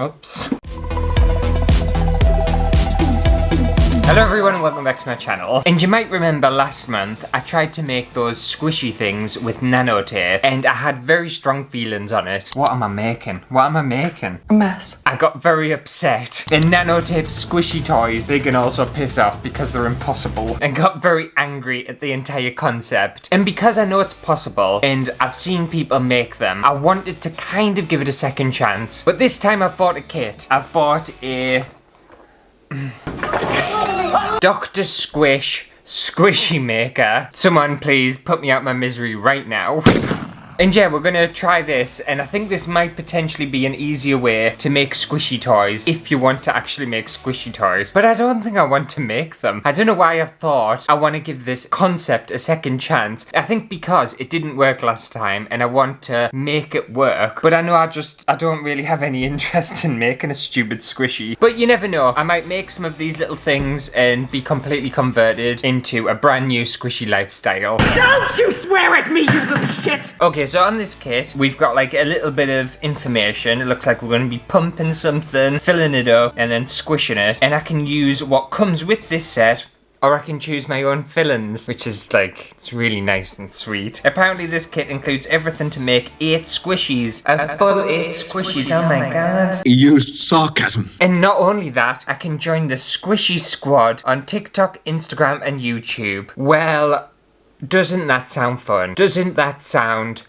Oops. Hello everyone and welcome back to my channel. And you might remember last month I tried to make those squishy things with nano tape and I had very strong feelings on it. What am I making? What am I making? A mess. I got very upset. The nano tape squishy toys, they can also piss off because they're impossible, and got very angry at the entire concept. And because I know it's possible and I've seen people make them, I wanted to kind of give it a second chance. But this time I've bought a kit. I've bought a Doctor Squish squishy maker. Someone please put me out my misery right now. And yeah, we're gonna try this, and I think this might potentially be an easier way to make squishy toys if you want to actually make squishy toys. But I don't think I want to make them. I don't know why I thought I want to give this concept a second chance. I think because it didn't work last time and I want to make it work. But I know I don't really have any interest in making a stupid squishy. But you never know, I might make some of these little things and be completely converted into a brand new squishy lifestyle. Don't you swear at me, you little shit! Okay, so on this kit, we've got like a little bit of information. It looks like we're going to be pumping something, filling it up, and then squishing it. And I can use what comes with this set, or I can choose my own fillings, which is like, it's really nice and sweet. Apparently this kit includes everything to make 8 squishies. A full 8 squishies, oh my god. He used sarcasm. And not only that, I can join the Squishy Squad on TikTok, Instagram, and YouTube. Well, doesn't that sound fun? Doesn't that sound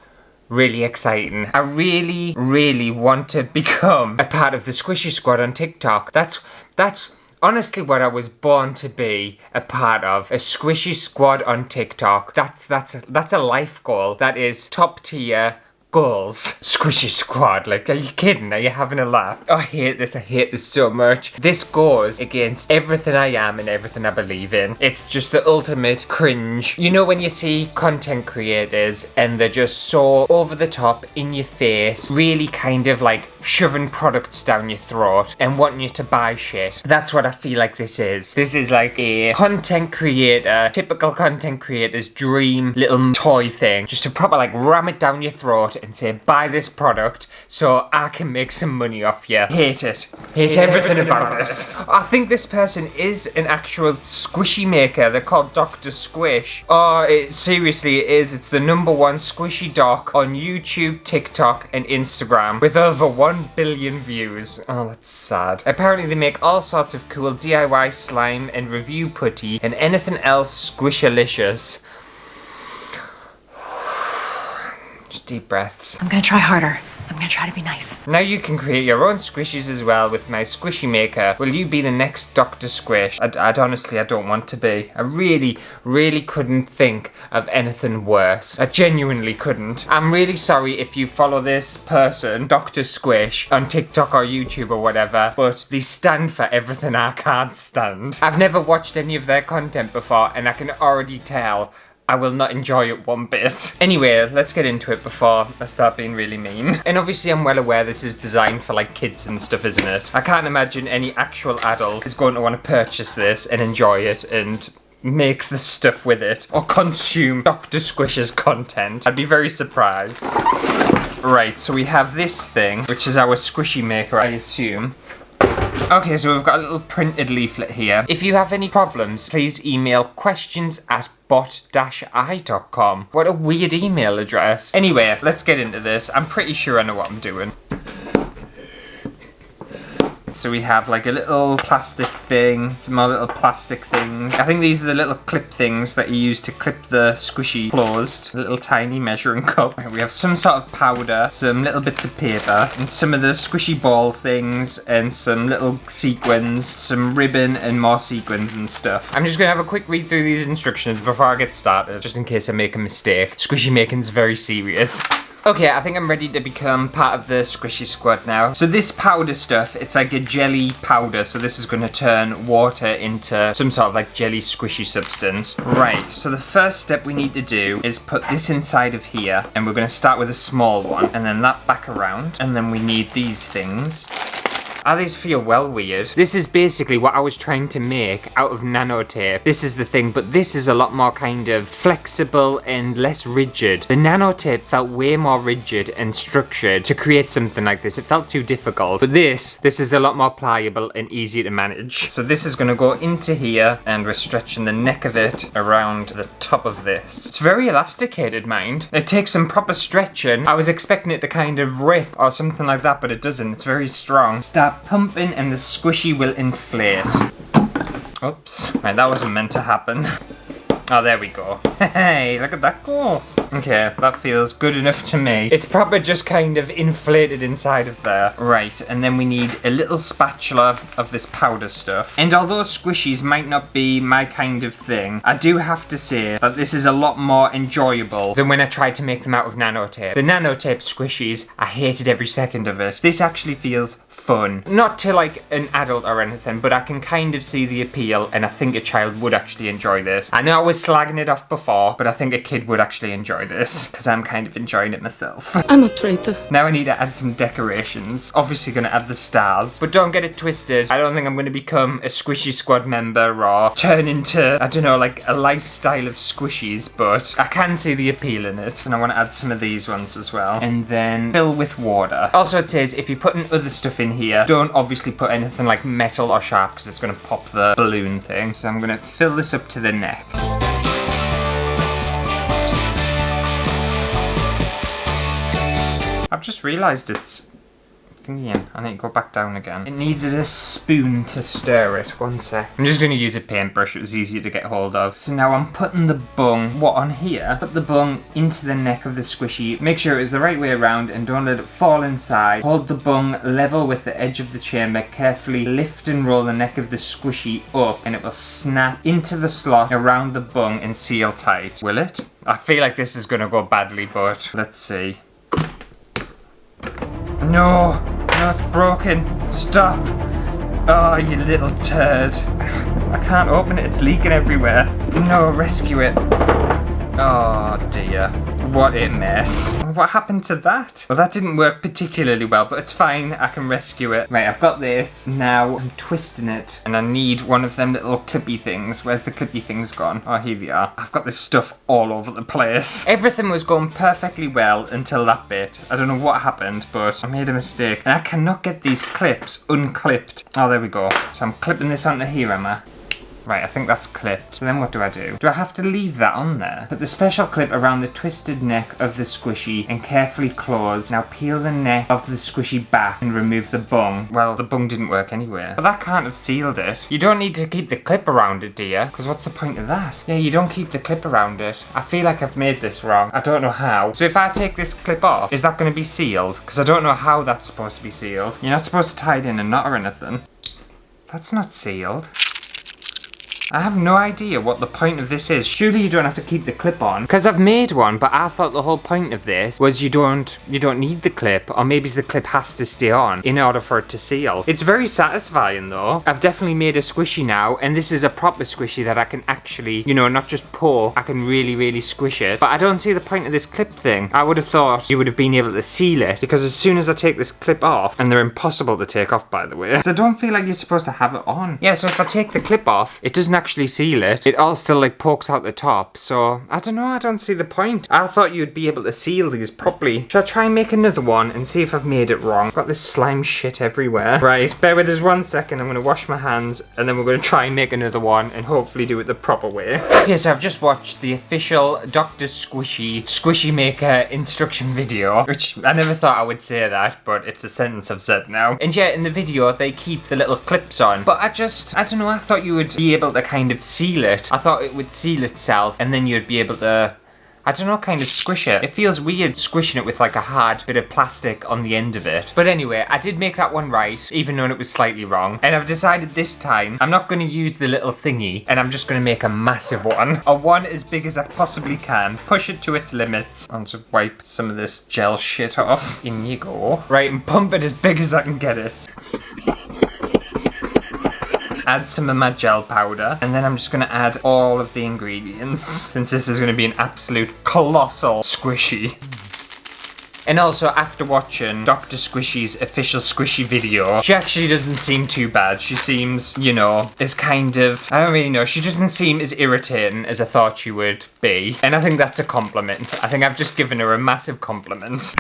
really exciting? I really want to become a part of the Squishy Squad on TikTok. That's honestly what I was born to be a part of. A Squishy Squad on TikTok. That's a life goal. That is top tier goals. Squishy Squad, like, are you kidding? Are you having a laugh? Oh, I hate this so much. This goes against everything I am and everything I believe in. It's just the ultimate cringe. You know when you see content creators and they're just so over the top, in your face, really kind of like shoving products down your throat and wanting you to buy shit. That's what I feel like this is. This is like a content creator, typical content creator's dream little toy thing. Just to proper like ram it down your throat and say, buy this product so I can make some money off you. Hate it. Hate everything about this. I think this person is an actual squishy maker. They're called Doctor Squish. Oh, seriously, it is. It's the #1 squishy doc on YouTube, TikTok, and Instagram with over 1 billion views. Oh, that's sad. Apparently they make all sorts of cool DIY slime and review putty and anything else squishalicious. Just deep breaths. I'm gonna try harder. I'm gonna try to be nice. Now you can create your own squishies as well with my squishy maker. Will you be the next Doctor Squish? I'd honestly, I don't want to be. I really couldn't think of anything worse. I genuinely couldn't. I'm really sorry if you follow this person, Doctor Squish, on TikTok or YouTube or whatever, but they stand for everything I can't stand. I've never watched any of their content before and I can already tell I will not enjoy it one bit. Anyway, let's get into it before I start being really mean. And obviously I'm well aware this is designed for like kids and stuff, isn't it? I can't imagine any actual adult is going to want to purchase this and enjoy it and make the stuff with it or consume Dr. Squish's content. I'd be very surprised. Right, so we have this thing, which is our squishy maker, I assume. Okay, so we've got a little printed leaflet here. If you have any problems, please email questions@bot-i.com. What a weird email address. Anyway, let's get into this. I'm pretty sure I know what I'm doing. So we have like a little plastic thing, some more little plastic things. I think these are the little clip things that you use to clip the squishy closed. A little tiny measuring cup. We have some sort of powder, some little bits of paper, and some of the squishy ball things, and some little sequins, some ribbon, and more sequins and stuff. I'm just gonna have a quick read through these instructions before I get started, just in case I make a mistake. Squishy making's very serious. Okay, I think I'm ready to become part of the Squishy Squad now. So this powder stuff, it's like a jelly powder, so this is going to turn water into some sort of like jelly squishy substance. Right, so the first step we need to do is put this inside of here, and we're going to start with a small one, and then that back around, and then we need these things. these feel well weird. This is basically what I was trying to make out of nano tape. This is the thing, but this is a lot more kind of flexible and less rigid. The nano tape felt way more rigid and structured to create something like this. It felt too difficult. But this is a lot more pliable and easy to manage. So this is going to go into here, and we're stretching the neck of it around the top of this. It's very elasticated, mind. It takes some proper stretching. I was expecting it to kind of rip or something like that, but it doesn't. It's very strong. Start pumping and the squishy will inflate. Oops. Right, that wasn't meant to happen. Oh, there we go. Hey, look at that go. Okay, that feels good enough to me. It's proper just kind of inflated inside of there. Right, and then we need a little spatula of this powder stuff. And although squishies might not be my kind of thing, I do have to say that this is a lot more enjoyable than when I tried to make them out of nanotape. The nanotape squishies, I hated every second of it. This actually feels fun. Not to like an adult or anything, but I can kind of see the appeal, and I think a child would actually enjoy this. I know I was slagging it off before, but I think a kid would actually enjoy this, because I'm kind of enjoying it myself. I'm a traitor. Now I need to add some decorations. Obviously gonna add the stars, but don't get it twisted. I don't think I'm gonna become a Squishy Squad member or turn into, I don't know, like a lifestyle of squishies, but I can see the appeal in it. And I want to add some of these ones as well. And then fill with water. Also it says if you're putting other stuff in here, don't obviously put anything like metal or sharp, because it's gonna pop the balloon thing. So I'm gonna fill this up to the neck. I've just realised it's thingy in. I need to go back down again. It needed a spoon to stir it. One sec. I'm just going to use a paintbrush. It was easier to get hold of. So now I'm putting the bung, on here? Put the bung into the neck of the squishy. Make sure it is the right way around and don't let it fall inside. Hold the bung level with the edge of the chamber. Carefully lift and roll the neck of the squishy up, and it will snap into the slot around the bung and seal tight. Will it? I feel like this is going to go badly, but let's see. No, it's broken. Stop. Oh, you little turd. I can't open it, it's leaking everywhere. No, rescue it. Oh dear. What a mess. What happened to that? Well, that didn't work particularly well, but it's fine. I can rescue it. Right, I've got this. Now I'm twisting it, and I need one of them little clippy things. Where's the clippy things gone? Oh, here they are. I've got this stuff all over the place. Everything was going perfectly well until that bit. I don't know what happened, but I made a mistake. And I cannot get these clips unclipped. Oh, there we go. So I'm clipping this onto here, am I? Right, I think that's clipped. So then what do I do? Do I have to leave that on there? Put the special clip around the twisted neck of the squishy and carefully close. Now peel the neck of the squishy back and remove the bung. Well, the bung didn't work anyway. But that can't have sealed it. You don't need to keep the clip around it, do you? Because what's the point of that? Yeah, you don't keep the clip around it. I feel like I've made this wrong. I don't know how. So if I take this clip off, is that going to be sealed? Because I don't know how that's supposed to be sealed. You're not supposed to tie it in a knot or anything. That's not sealed. I have no idea what the point of this is. Surely you don't have to keep the clip on. Because I've made one, but I thought the whole point of this was you don't need the clip, or maybe the clip has to stay on in order for it to seal. It's very satisfying though. I've definitely made a squishy now, and this is a proper squishy that I can actually, you know, not just pour, I can really squish it. But I don't see the point of this clip thing. I would have thought you would have been able to seal it, because as soon as I take this clip off, and they're impossible to take off by the way, so I don't feel like you're supposed to have it on. Yeah, so if I take the clip off, it doesn't actually seal it. It all still like pokes out the top, so I don't know, I don't see the point. I thought you'd be able to seal these properly. Should I try and make another one and see if I've made it wrong? Got this slime shit everywhere. Right, bear with us 1 second. I'm going to wash my hands and then we're going to try and make another one and hopefully do it the proper way. Okay, so I've just watched the official Doctor Squishy Maker instruction video, which I never thought I would say that, but it's a sentence I've said now. And yeah, in the video they keep the little clips on, but I don't know, I thought you would be able to kind of seal it. I thought it would seal itself and then you'd be able to, I don't know, kind of squish it. It feels weird squishing it with like a hard bit of plastic on the end of it. But anyway, I did make that one right, even though it was slightly wrong. And I've decided this time, I'm not going to use the little thingy, and I'm just going to make a massive one. A one as big as I possibly can. Push it to its limits. I'll just wipe some of this gel shit off. In you go. Right, and pump it as big as I can get it. Add some of my gel powder, and then I'm just going to add all of the ingredients, since this is going to be an absolute colossal squishy. And also, after watching Doctor Squish's official squishy video, she actually doesn't seem too bad. She seems, you know, is kind of, I don't really know, she doesn't seem as irritating as I thought she would be. And I think that's a compliment. I think I've just given her a massive compliment.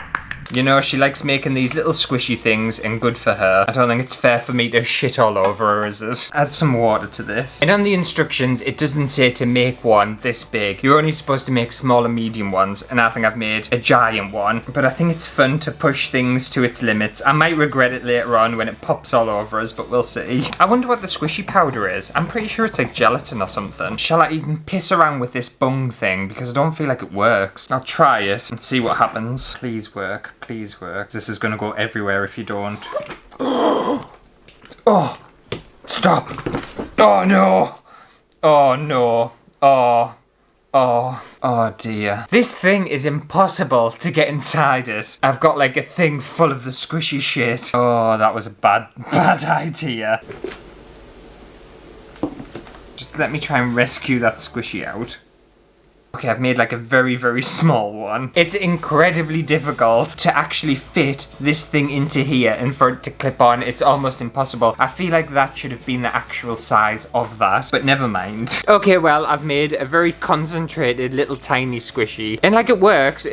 You know, she likes making these little squishy things, and good for her. I don't think it's fair for me to shit all over her, is it? Add some water to this. And on the instructions, it doesn't say to make one this big. You're only supposed to make small and medium ones, and I think I've made a giant one. But I think it's fun to push things to its limits. I might regret it later on when it pops all over us, but we'll see. I wonder what the squishy powder is. I'm pretty sure it's like gelatin or something. Shall I even piss around with this bung thing? Because I don't feel like it works. I'll try it and see what happens. Please work. Please work. This is gonna go everywhere if you don't. Oh, stop. Oh no. Oh no. Oh dear. This thing is impossible to get inside it. I've got like a thing full of the squishy shit. Oh, that was a bad idea. Just let me try and rescue that squishy out. Okay, I've made like a very, very small one. It's incredibly difficult to actually fit this thing into here, and for it to clip on, it's almost impossible. I feel like that should have been the actual size of that, but never mind. Okay, well, I've made a very concentrated little tiny squishy, and like it works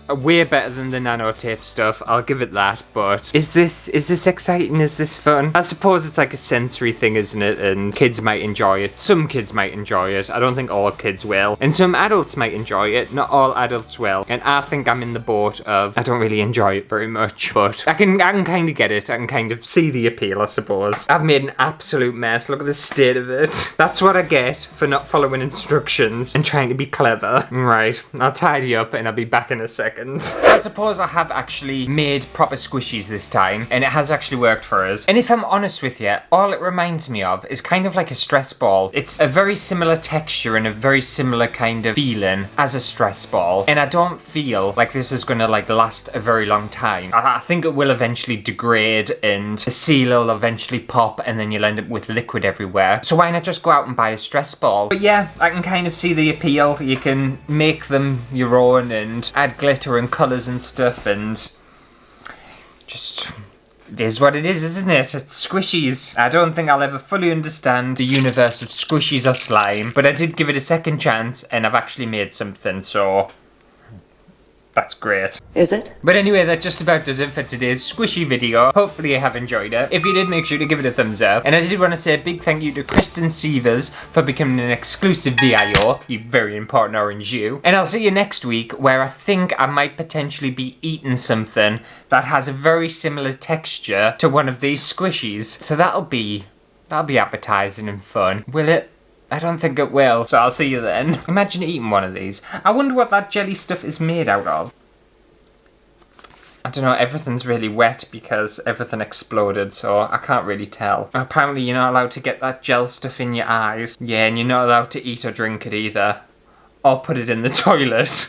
way better than the nanotape stuff, I'll give it that, but is this exciting? Is this fun? I suppose it's like a sensory thing, isn't it? And kids might enjoy it. Some kids might enjoy it. I don't think all kids will. And some adults might enjoy it, not all adults will. And I think I'm in the boat of, I don't really enjoy it very much, but I can kind of get it. I can kind of see the appeal, I suppose. I've made an absolute mess. Look at the state of it. That's what I get for not following instructions and trying to be clever. Right, I'll tidy up and I'll be back in a second. I suppose I have actually made proper squishies this time, and it has actually worked for us. And if I'm honest with you, all it reminds me of is kind of like a stress ball. It's a very similar texture and a very similar kind of feeling as a stress ball, and I don't feel like this is gonna like last a very long time. I think it will eventually degrade and the seal will eventually pop, and then you'll end up with liquid everywhere. So why not just go out and buy a stress ball? But yeah, I can kind of see the appeal. You can make them your own and add glitter and colours and stuff, and just... it is what it is, isn't it? It's squishies. I don't think I'll ever fully understand the universe of squishies or slime, but I did give it a second chance, and I've actually made something, so... that's great. Is it? But anyway, that just about does it for today's squishy video. Hopefully you have enjoyed it. If you did, make sure to give it a thumbs up. And I did want to say a big thank you to Kristen Sievers for becoming an exclusive VIO, you very important orange you. And I'll see you next week, where I think I might potentially be eating something that has a very similar texture to one of these squishies. So that'll be appetizing and fun. Will it? I don't think it will, so I'll see you then. Imagine eating one of these. I wonder what that jelly stuff is made out of. I don't know, everything's really wet because everything exploded, so I can't really tell. Apparently you're not allowed to get that gel stuff in your eyes. Yeah, and you're not allowed to eat or drink it either. Or put it in the toilet.